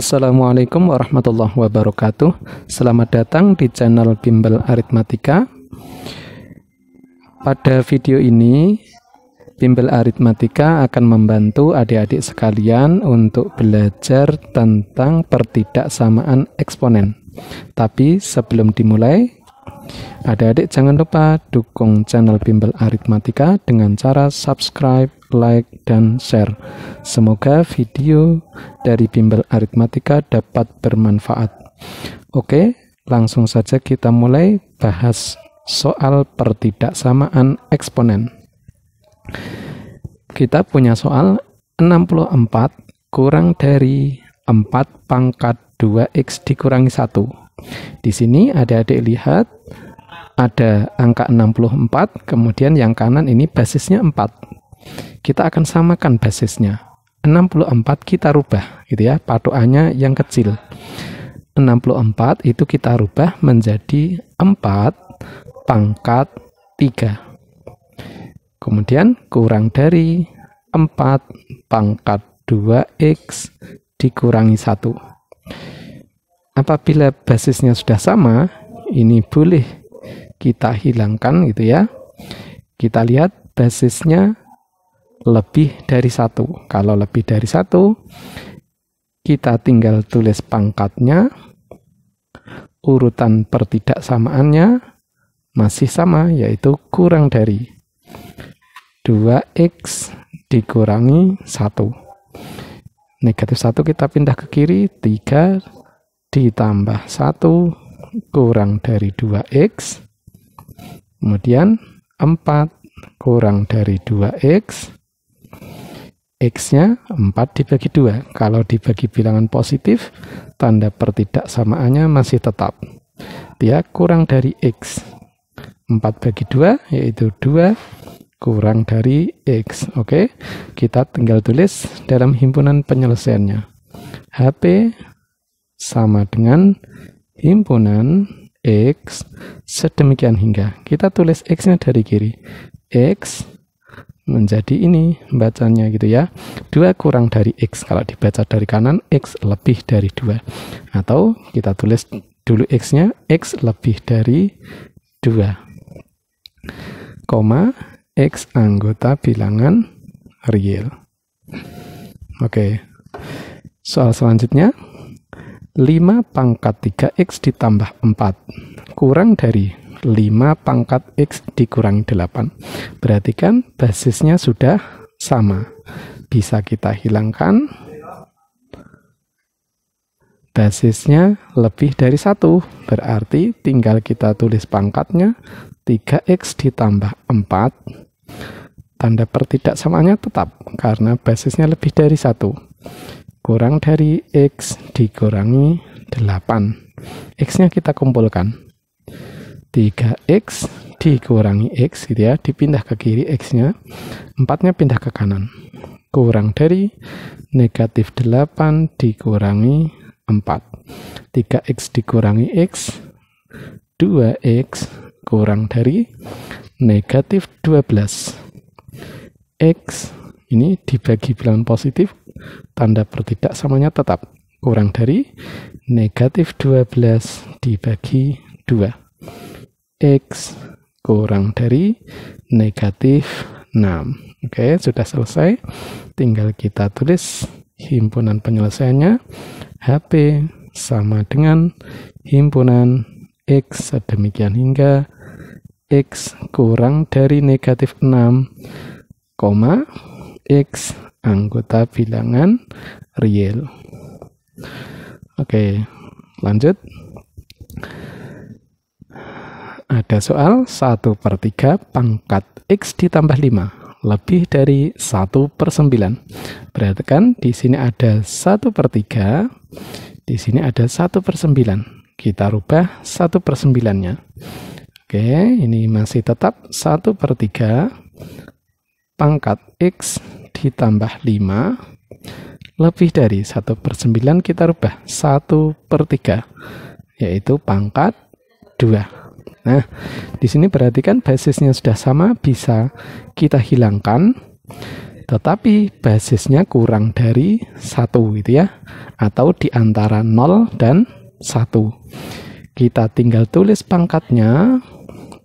Assalamualaikum warahmatullahi wabarakatuh. Selamat datang di channel Bimbel Aritmatika. Pada video ini, Bimbel Aritmatika akan membantu adik-adik sekalian untuk belajar tentang pertidaksamaan eksponen. Tapi sebelum dimulai, adik-adik jangan lupa dukung channel Bimbel Aritmatika dengan cara subscribe, like, dan share. Semoga video dari Bimbel Aritmatika dapat bermanfaat. Oke, langsung saja kita mulai bahas soal pertidaksamaan eksponen. Kita punya soal 64 kurang dari 4 pangkat 2x dikurangi 1. Di sini adik-adik lihat ada angka 64, kemudian yang kanan ini basisnya 4. Kita akan samakan basisnya. 64 kita rubah, gitu ya, patokannya yang kecil. 64 itu kita rubah menjadi 4 pangkat 3. Kemudian kurang dari 4 pangkat 2x dikurangi 1. Apabila basisnya sudah sama, ini boleh kita hilangkan, gitu ya. Kita lihat basisnya lebih dari 1. Kalau lebih dari 1, kita tinggal tulis pangkatnya, urutan pertidaksamaannya masih sama, yaitu kurang dari 2x dikurangi 1. Negatif 1 kita pindah ke kiri, 3 ditambah 1 kurang dari 2x, kemudian 4 kurang dari 2x, x-nya 4 dibagi 2. Kalau dibagi bilangan positif, tanda pertidaksamaannya masih tetap. Dia kurang dari x. 4 bagi 2, yaitu 2 kurang dari x. Oke, kita tinggal tulis dalam himpunan penyelesaiannya. HP sama dengan himpunan x sedemikian hingga. Kita tulis x-nya dari kiri. X menjadi ini bacanya, gitu ya, 2 kurang dari x. Kalau dibaca dari kanan, x lebih dari 2. Atau kita tulis dulu x-nya, x lebih dari 2, koma, x anggota bilangan real. Oke, soal selanjutnya, 5 pangkat 3x ditambah 4 kurang dari 5 pangkat x dikurangi 8. Berarti kan basisnya sudah sama. Bisa kita hilangkan. Basisnya lebih dari 1. Berarti tinggal kita tulis pangkatnya, 3x ditambah 4. Tanda pertidaksamaannya tetap, karena basisnya lebih dari 1. Kurang dari x dikurangi 8. X-nya kita kumpulkan. 3x dikurangi x, gitu ya, dipindah ke kiri x-nya, 4-nya pindah ke kanan, kurang dari negatif 8 dikurangi 4. 3x dikurangi x, 2x kurang dari negatif 12. X ini dibagi bilangan positif, tanda pertidaksamanya tetap, kurang dari negatif 12 dibagi 2. X kurang dari negatif 6. Oke, sudah selesai. Tinggal kita tulis himpunan penyelesaiannya. HP sama dengan himpunan X sedemikian hingga X kurang dari negatif 6, koma, X anggota bilangan real. Oke, lanjut. Ada soal 1/3 pangkat x ditambah 5 lebih dari 1/9. Berarti kan di sini ada 1/3, di sini ada 1/9. Kita rubah 1/9-nya. Oke, ini masih tetap 1/3 pangkat x ditambah 5 lebih dari 1/9, kita rubah 1/3, yaitu pangkat 2. Nah, di sini perhatikan basisnya sudah sama, bisa kita hilangkan. tetapi basisnya kurang dari 1 gitu ya, atau di antara 0 dan 1. Kita tinggal tulis pangkatnya,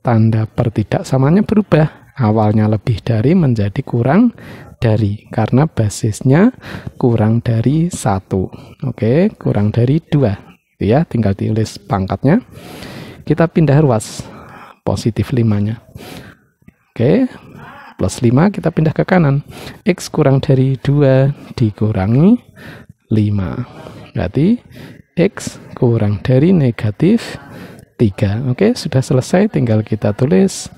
tanda pertidaksamanya berubah. Awalnya lebih dari menjadi kurang dari, karena basisnya kurang dari 1. Oke, kurang dari 2 gitu ya, tinggal tulis pangkatnya. Kita pindah ruas, positif 5-nya. Oke, plus 5 kita pindah ke kanan. X kurang dari 2 dikurangi 5. Berarti X kurang dari negatif 3. Oke, sudah selesai. Tinggal kita tulis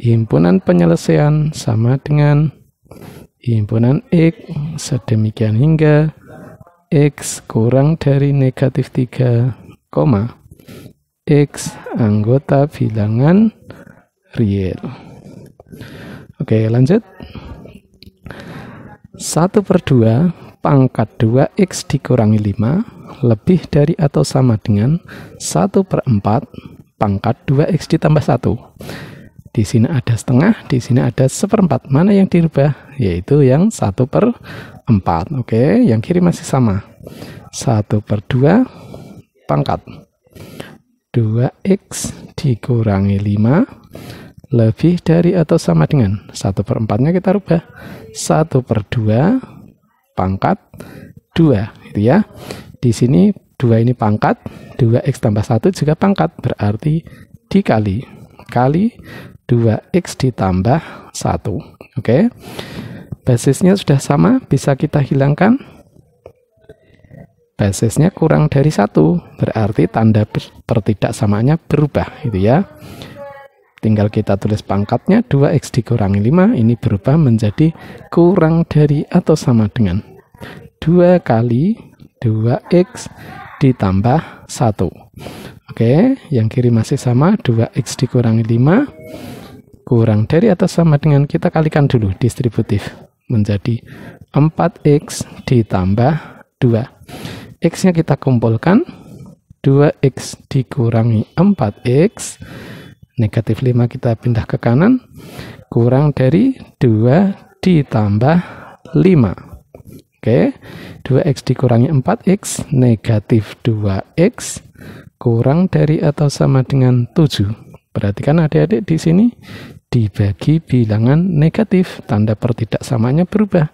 himpunan penyelesaian sama dengan himpunan X sedemikian hingga X kurang dari negatif 3, X anggota bilangan real. Oke, lanjut. 1/2 pangkat 2x dikurangi 5 lebih dari atau sama dengan 1/4 pangkat 2x ditambah 1. Di sini ada setengah, di sini ada 1/4. Mana yang dirubah? Yaitu yang 1/4. Oke, yang kiri masih sama. 1/2 pangkat 2x dikurangi 5 lebih dari atau sama dengan 1/4-nya kita rubah 1/2 pangkat 2 gitu ya. Di sini 2 ini pangkat, 2x tambah 1 juga pangkat, berarti dikali 2x ditambah 1. Oke, basisnya sudah sama, bisa kita hilangkan. Basisnya kurang dari 1, berarti tanda pertidaksamaannya berubah gitu ya. Tinggal kita tulis pangkatnya, 2x dikurangi 5, ini berubah menjadi kurang dari atau sama dengan 2 kali 2x ditambah 1. Oke, yang kiri masih sama, 2x dikurangi 5, kurang dari atau sama dengan, kita kalikan dulu distributif, menjadi 4x ditambah 2. X-nya kita kumpulkan, 2x dikurangi 4x, negatif 5 kita pindah ke kanan, kurang dari 2 ditambah 5. Oke, 2x dikurangi 4x, negatif 2x, kurang dari atau sama dengan 7. Perhatikan adik-adik di sini, dibagi bilangan negatif, tanda pertidaksamanya berubah.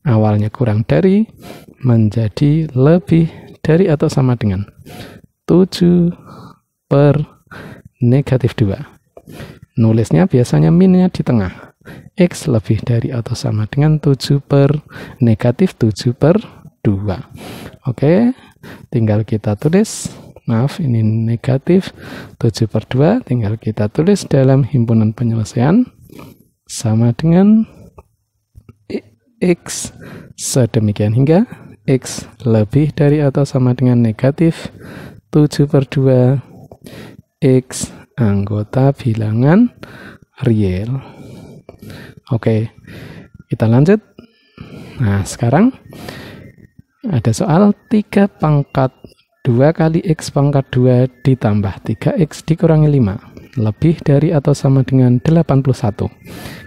Awalnya kurang dari menjadi lebih dari atau sama dengan 7 per negatif 2. Nulisnya biasanya minnya di tengah. X lebih dari atau sama dengan 7 per negatif 7 per 2. Oke, tinggal kita tulis, maaf ini negatif 7 per 2, tinggal kita tulis dalam himpunan penyelesaian sama dengan X sedemikian hingga X lebih dari atau sama dengan negatif 7 per 2 X anggota bilangan real. Oke, kita lanjut. Nah, sekarang ada soal 3 pangkat 2 kali X pangkat 2 ditambah 3X dikurangi 5 lebih dari atau sama dengan 81.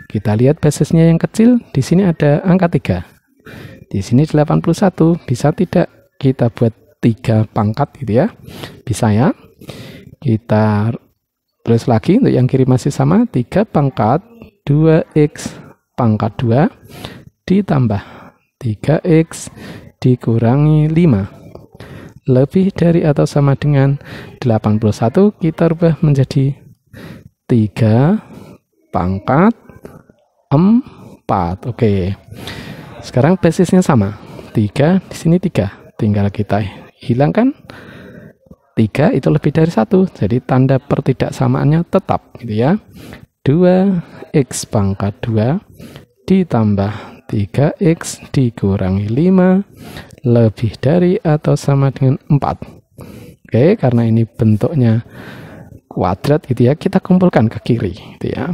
Kita lihat basisnya yang kecil, di sini ada angka 3. Di sini 81, bisa tidak kita buat 3 pangkat gitu ya? Bisa ya. Kita tulis lagi, untuk yang kiri masih sama, 3 pangkat 2x pangkat 2 ditambah 3x dikurangi 5 lebih dari atau sama dengan 81, kita rubah menjadi 3 pangkat 4. Oke, sekarang basisnya sama, 3, di sini 3, tinggal kita hilangkan 3 itu lebih dari 1, jadi tanda pertidaksamaannya tetap gitu ya. 2x pangkat 2 ditambah 3x dikurangi 5 lebih dari atau sama dengan 4. Oke, karena ini bentuknya kuadrat gitu ya, kita kumpulkan ke kiri gitu ya.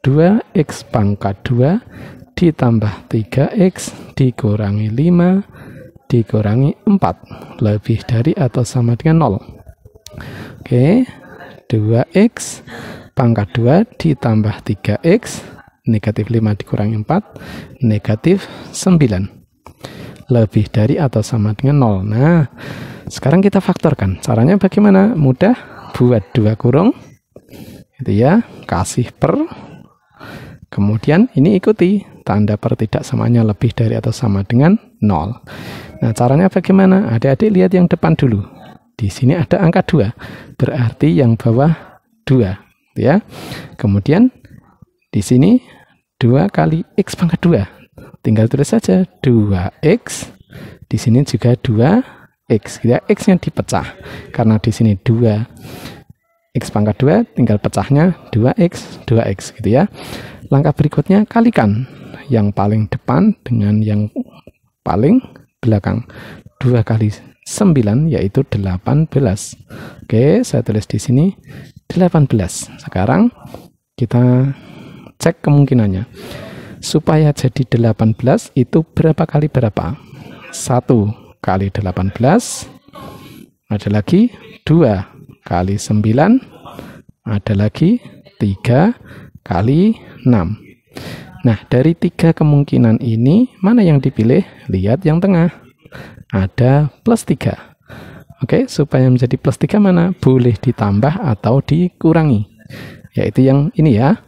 2x pangkat 2 ditambah 3x dikurangi 5 dikurangi 4 lebih dari atau sama dengan 0. Oke, 2x pangkat 2 ditambah 3x Negatif 5 dikurangi 4, negatif 9. Lebih dari atau sama dengan 0. Nah, sekarang kita faktorkan. Caranya bagaimana? Mudah. Buat 2 kurung, gitu ya, kasih per, kemudian ini ikuti tanda per tidak samanya lebih dari atau sama dengan 0. Nah, caranya bagaimana? Adik-adik lihat yang depan dulu. Di sini ada angka 2, berarti yang bawah 2, ya. Kemudian di sini 2 kali X pangkat 2. Tinggal tulis saja 2X. Di sini juga 2X, gitu ya. X-nya dipecah. Karena di sini 2X pangkat 2, tinggal pecahnya 2X, gitu ya. Langkah berikutnya kalikan yang paling depan dengan yang paling belakang. 2 kali 9 yaitu 18. Oke, saya tulis di sini 18. Sekarang kita cek kemungkinannya. Supaya jadi 18 itu berapa kali berapa? 1 kali 18. Ada lagi 2 kali 9. Ada lagi 3 kali 6. Nah, dari 3 kemungkinan ini, mana yang dipilih? Lihat yang tengah. Ada plus 3. Oke, supaya menjadi plus 3 mana? Boleh ditambah atau dikurangi. Yaitu yang ini ya.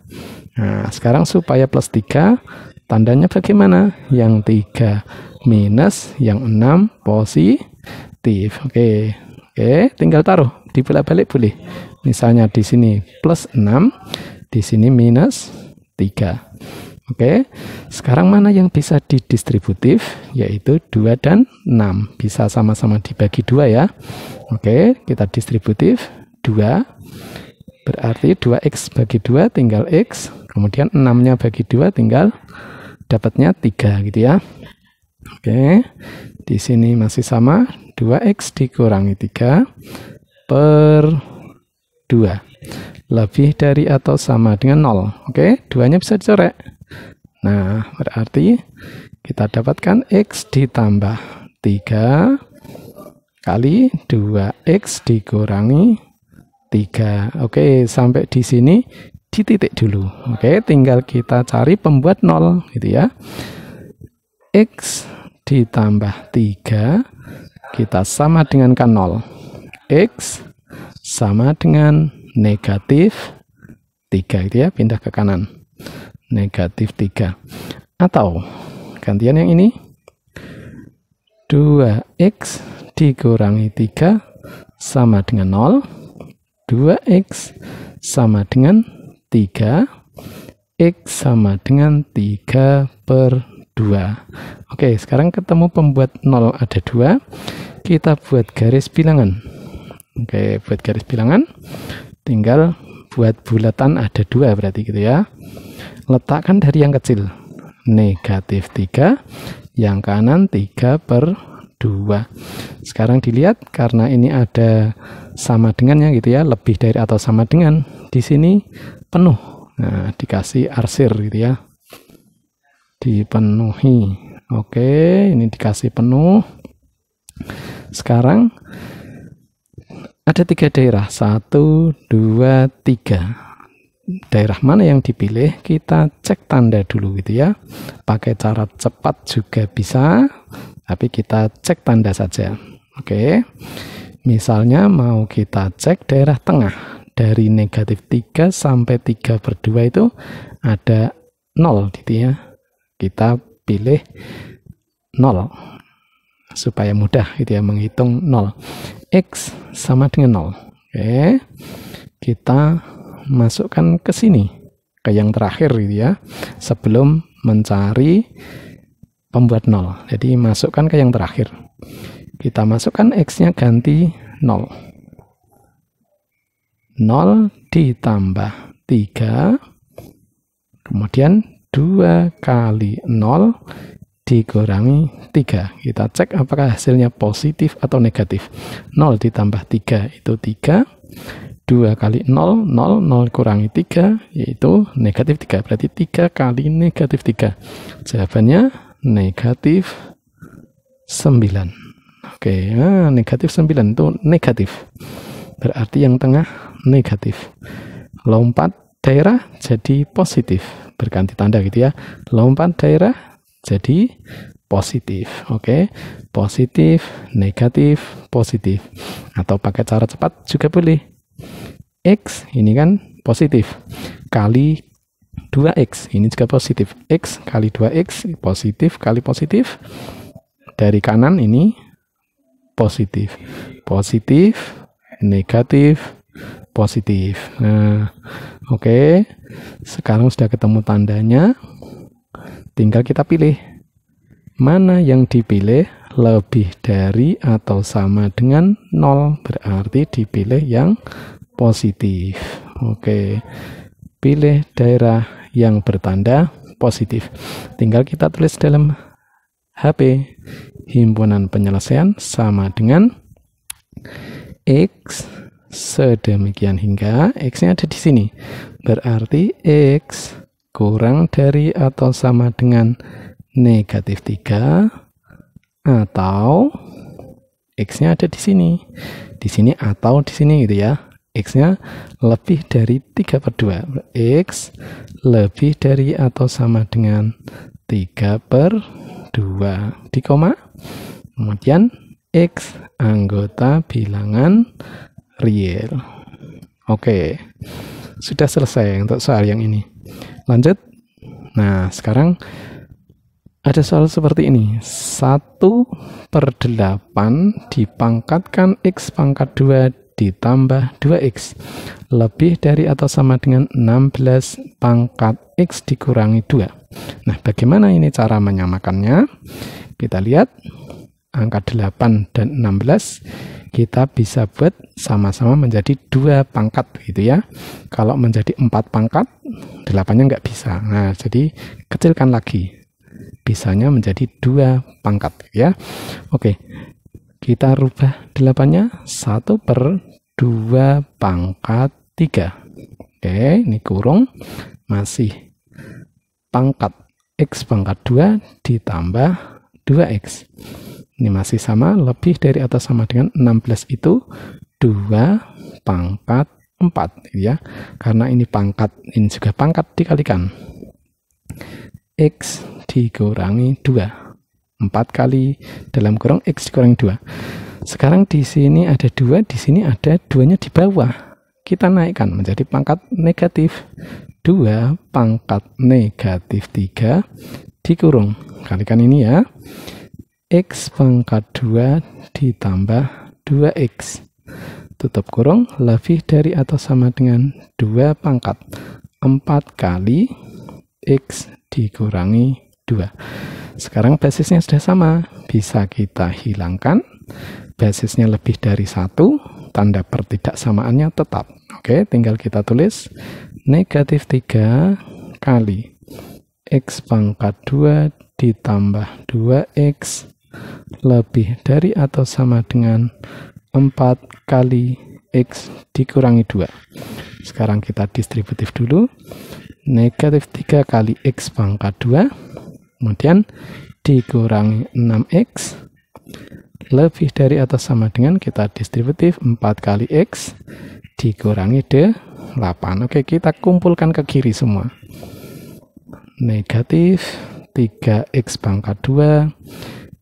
Nah, sekarang supaya plus 3, tandanya bagaimana? Yang 3 minus, yang 6 positif. Oke, tinggal taruh. Dibolak-balik boleh. Misalnya di sini plus 6, di sini minus 3. Oke, sekarang mana yang bisa didistributif? Yaitu 2 dan 6. Bisa sama-sama dibagi 2 ya. Oke, kita distributif 2. Berarti 2X bagi 2 tinggal X. Kemudian 6-nya bagi 2 tinggal dapatnya 3 gitu ya. Oke, di sini masih sama. 2X dikurangi 3 per 2. Lebih dari atau sama dengan 0. Oke, 2-nya bisa dicoret. Nah, berarti kita dapatkan X ditambah 3 kali 2X dikurangi 3. Oke, sampai di sini dititik dulu. Oke, tinggal kita cari pembuat 0 gitu ya. X ditambah 3 kita sama dengan kan 0. X sama dengan negatif 3 gitu ya, pindah ke kanan. Negatif 3. Atau gantian yang ini 2X dikurangi 3 sama dengan 0. 2X sama dengan 3. X sama dengan 3 per 2. Oke, sekarang ketemu pembuat 0 ada 2. Kita buat garis bilangan. Oke, buat garis bilangan. Tinggal buat bulatan ada 2 berarti gitu ya. Letakkan dari yang kecil. Negatif 3. Yang kanan 3 per 2. Sekarang dilihat karena ini ada sama dengannya gitu ya, lebih dari atau sama dengan, di sini penuh. Nah, dikasih arsir gitu ya. Dipenuhi. Oke, ini dikasih penuh. Sekarang ada 3 daerah. 1, 2, 3. Daerah mana yang dipilih? Kita cek tanda dulu gitu ya. Pakai cara cepat juga bisa, tapi kita cek tanda saja. Oke. Misalnya mau kita cek daerah tengah. Dari negatif 3 sampai 3 per 2 itu ada 0 gitu ya. Kita pilih 0 supaya mudah gitu ya menghitung 0. X sama dengan 0. Oke. Kita masukkan ke sini, ke yang terakhir gitu ya, sebelum mencari pembuat 0. Jadi masukkan ke yang terakhir. Kita masukkan X-nya ganti 0. 0 ditambah 3. Kemudian 2 kali 0 dikurangi 3. Kita cek apakah hasilnya positif atau negatif. 0 ditambah 3 itu 3. 2 kali 0, 0, 0 kurangi 3, yaitu negatif 3. Berarti 3 kali negatif 3. Jawabannya negatif 9. Oke, nah, negatif 9 itu negatif. Berarti yang tengah negatif. Lompat daerah jadi positif. berganti tanda gitu ya. Lompat daerah jadi positif. Oke, positif, negatif, positif. Atau pakai cara cepat juga boleh. X ini kan positif, kali 2X ini juga positif. X kali 2X positif kali positif. Dari kanan ini positif, positif, negatif, positif. Nah, oke. Sekarang sudah ketemu tandanya. Tinggal kita pilih. Mana yang dipilih lebih dari atau sama dengan 0. Berarti dipilih yang positif. Oke. Pilih daerah yang bertanda positif. Tinggal kita tulis dalam HP. Himpunan penyelesaian sama dengan X sedemikian hingga X-nya ada di sini. Berarti X kurang dari atau sama dengan negatif 3 atau X-nya ada di sini. Di sini atau di sini gitu ya. X-nya lebih dari 3/2. X lebih dari atau sama dengan 3/2 di koma. Kemudian X anggota bilangan real. Oke, sudah selesai untuk soal yang ini. Lanjut. Nah, sekarang ada soal seperti ini. 1/8 dipangkatkan X pangkat 2 ditambah 2X lebih dari atau sama dengan 16 pangkat X dikurangi 2. Nah, bagaimana ini cara menyamakannya? Kita lihat angka 8 dan 16 kita bisa buat sama-sama menjadi 2 pangkat gitu ya. Kalau menjadi 4 pangkat, 8-nya nggak bisa. Nah, jadi kecilkan lagi. Bisanya menjadi 2 pangkat ya. Oke. Kita rubah 8-nya 1/2 pangkat 3. Oke, ini kurung masih pangkat X pangkat 2 ditambah 2X. Ini masih sama, lebih dari atau sama dengan 16 itu 2 pangkat 4 ya. Karena ini pangkat, ini juga pangkat dikalikan. X dikurangi 2. 4 kali dalam kurung X dikurangi 2. Sekarang di sini ada 2, di sini ada 2-nya di bawah. Kita naikkan menjadi pangkat negatif. 2 pangkat negatif 3 dikurung. Kalikan ini ya. X pangkat 2 ditambah 2X. Tutup kurung, lebih dari atau sama dengan 2 pangkat 4 kali X dikurangi 2. Sekarang basisnya sudah sama, bisa kita hilangkan. Basisnya lebih dari 1, tanda pertidaksamaannya tetap. Oke, tinggal kita tulis negatif 3 kali X pangkat 2 ditambah 2X lebih dari atau sama dengan 4 kali X dikurangi 2. Sekarang kita distributif dulu. Negatif 3 kali X pangkat 2 kemudian dikurangi 6X lebih dari atau sama dengan, kita distributif 4 kali X dikurangi 8. Oke, kita kumpulkan ke kiri semua. Negatif 3X pangkat 2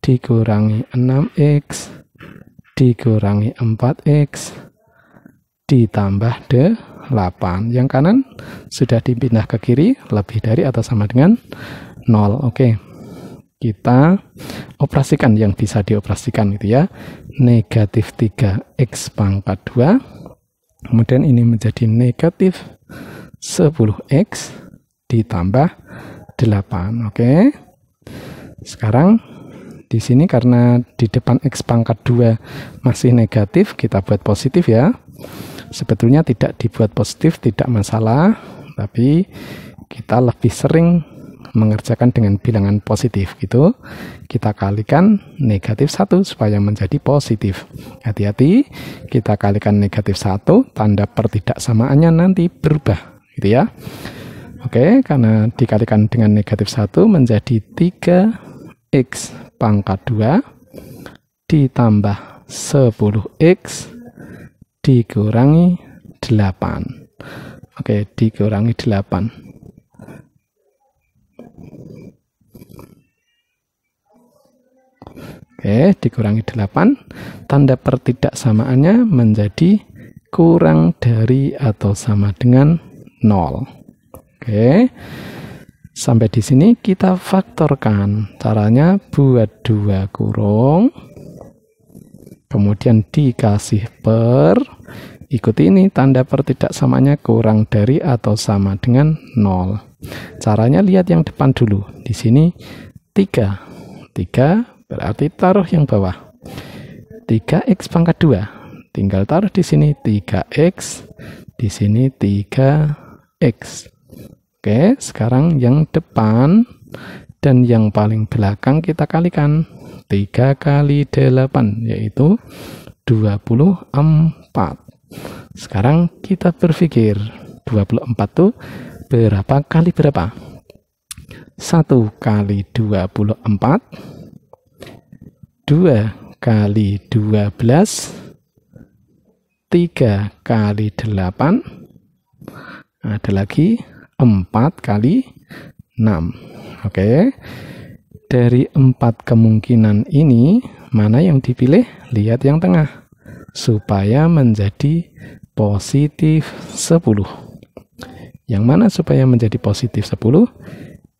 dikurangi 6X dikurangi 4X ditambah 8. Yang kanan sudah dipindah ke kiri, lebih dari atau sama dengan 0. Oke, kita operasikan yang bisa dioperasikan gitu ya. Negatif 3X pangkat 2 kemudian ini menjadi negatif 10X ditambah 8. Oke, sekarang di sini karena di depan X pangkat 2 masih negatif, kita buat positif ya. Sebetulnya tidak dibuat positif tidak masalah, tapi kita lebih sering mengerjakan dengan bilangan positif gitu. Kita kalikan negatif 1 supaya menjadi positif. Hati-hati, kita kalikan negatif 1, tanda pertidaksamaannya nanti berubah gitu ya. Oke, karena dikalikan dengan negatif 1 menjadi 3X pangkat 2 ditambah 10X dikurangi 8. Oke, dikurangi 8. Oke, dikurangi 8. Tanda pertidaksamaannya menjadi kurang dari atau sama dengan 0. Oke. Sampai di sini kita faktorkan. Caranya buat 2 kurung. Kemudian dikasih per. Ikuti ini tanda pertidaksamaannya kurang dari atau sama dengan 0. Caranya lihat yang depan dulu. Di sini 3. 3 berarti taruh yang bawah. 3x pangkat 2. Tinggal taruh di sini 3x, di sini 3x. Oke, sekarang yang depan dan yang paling belakang kita kalikan. 3 kali 8 yaitu 24. Sekarang kita berpikir 24 itu berapa kali berapa? 1 kali 24, 2 kali 12, 3 kali 8, ada lagi 4 kali 6. Oke, dari 4 kemungkinan ini mana yang dipilih? Lihat yang tengah supaya menjadi positif 10. Yang mana supaya menjadi positif 10?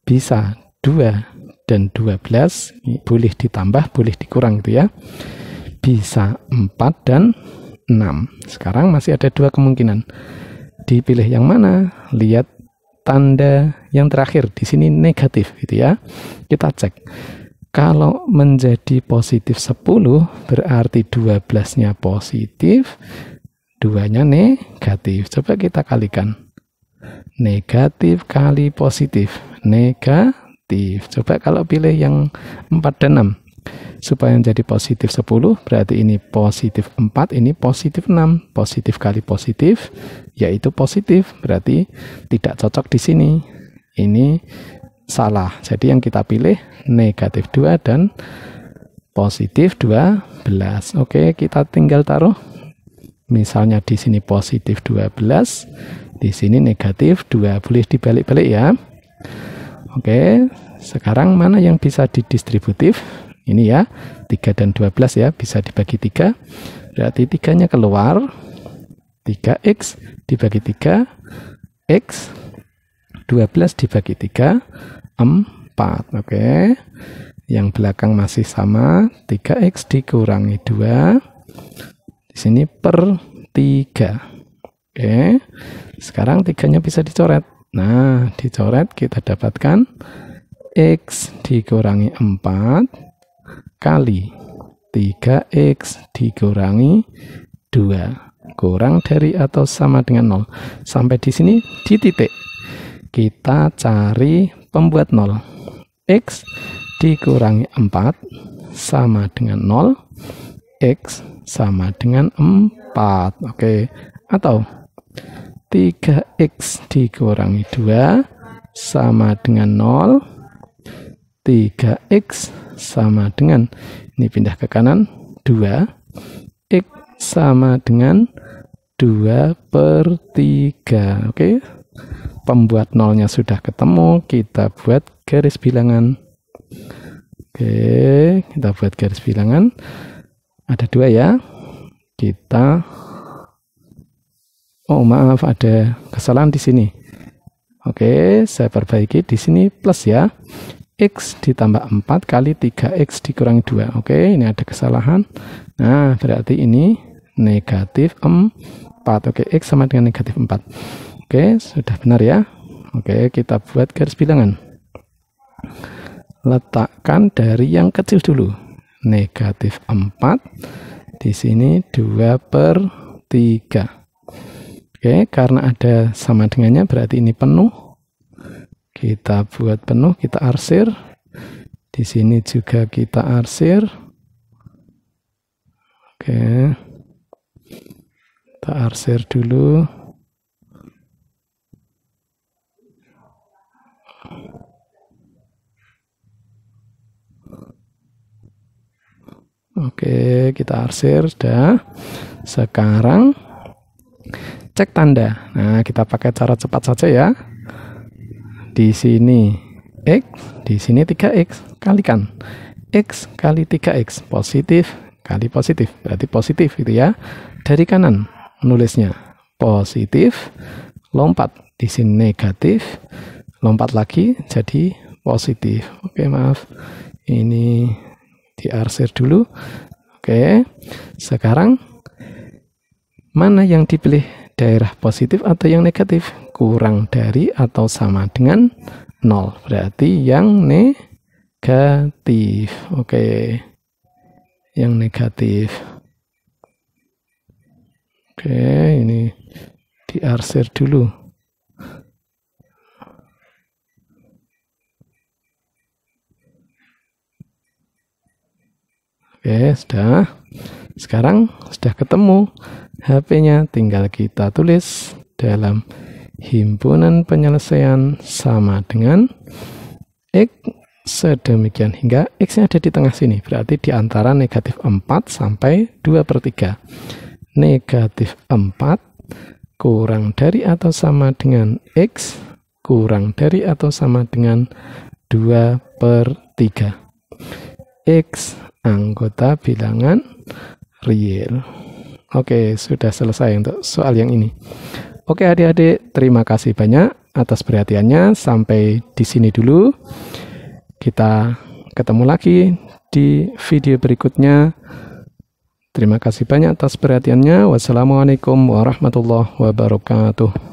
Bisa 2 dan 12, boleh ditambah, boleh dikurang gitu ya. Bisa 4 dan 6. Sekarang masih ada 2 kemungkinan. Dipilih yang mana? Lihat tanda yang terakhir di sini negatif gitu ya. Kita cek. Kalau menjadi positif 10 berarti 12-nya positif, 2-nya negatif. Coba kita kalikan. Negatif kali positif, negatif. Coba kalau pilih yang 4 dan 6 supaya menjadi positif 10 berarti ini positif 4, ini positif 6. Positif kali positif yaitu positif, berarti tidak cocok di sini. Ini salah. Jadi yang kita pilih negatif 2 dan positif 12. Oke, kita tinggal taruh. Misalnya di sini positif 12, di sini negatif 2. Boleh dibalik-balik ya. Oke, sekarang mana yang bisa didistributif? Ini ya, 3 dan 12 ya, bisa dibagi 3. Berarti 3-nya keluar. 3x dibagi 3, x 12 dibagi 3, 4. Oke, yang belakang masih sama. 3x dikurangi 2. Di sini per 3. Oke, sekarang 3-nya bisa dicoret. Nah, dicoret kita dapatkan x dikurangi 4 kali 3x dikurangi 2 kurang dari atau sama dengan 0. Sampai di sini di titik. Kita cari pembuat 0. X dikurangi 4 sama dengan 0. X sama dengan 4. Oke, atau 3x dikurangi 2 sama dengan 0. 3x sama dengan, ini pindah ke kanan, 2. X sama dengan 2 per 3. Oke, pembuat nolnya sudah ketemu. Kita buat garis bilangan. Oke, kita buat garis bilangan. Ada 2 ya. Oh maaf, ada kesalahan di sini. Oke, saya perbaiki di sini plus ya. X ditambah 4 kali 3x dikurangi 2. Oke, ini ada kesalahan. Nah, berarti ini negatif 4. Oke, X sama dengan negatif 4. Oke, sudah benar ya. Oke, kita buat garis bilangan. Letakkan dari yang kecil dulu. Negatif 4. Di sini 2 per 3. Oke, karena ada sama dengannya berarti ini penuh. Kita buat penuh, kita arsir. Di sini juga kita arsir. Oke. Kita arsir dulu. Oke, kita arsir sudah. Sekarang cek tanda. Nah, kita pakai cara cepat saja ya. Di sini X, di sini 3X. Kalikan. X kali 3X, positif kali positif, berarti positif gitu ya. Dari kanan nulisnya positif, lompat di sini negatif, lompat lagi jadi positif. Oke, maaf, ini diarsir dulu. Oke, sekarang mana yang dipilih, daerah positif atau yang negatif? Kurang dari atau sama dengan 0, berarti yang negatif. Oke, yang negatif. Oke, ini diarsir dulu. Oke, sudah. Sekarang sudah ketemu HP-nya, tinggal kita tulis dalam himpunan penyelesaian sama dengan X sedemikian hingga X-nya ada di tengah sini, berarti di antara negatif 4 sampai 2/3. Negatif 4 kurang dari atau sama dengan X kurang dari atau sama dengan 2/3. X anggota bilangan real. Oke, sudah selesai untuk soal yang ini. Oke adik-adik, terima kasih banyak atas perhatiannya. Sampai di sini dulu. Kita ketemu lagi di video berikutnya. Terima kasih banyak atas perhatiannya. Wassalamualaikum warahmatullahi wabarakatuh.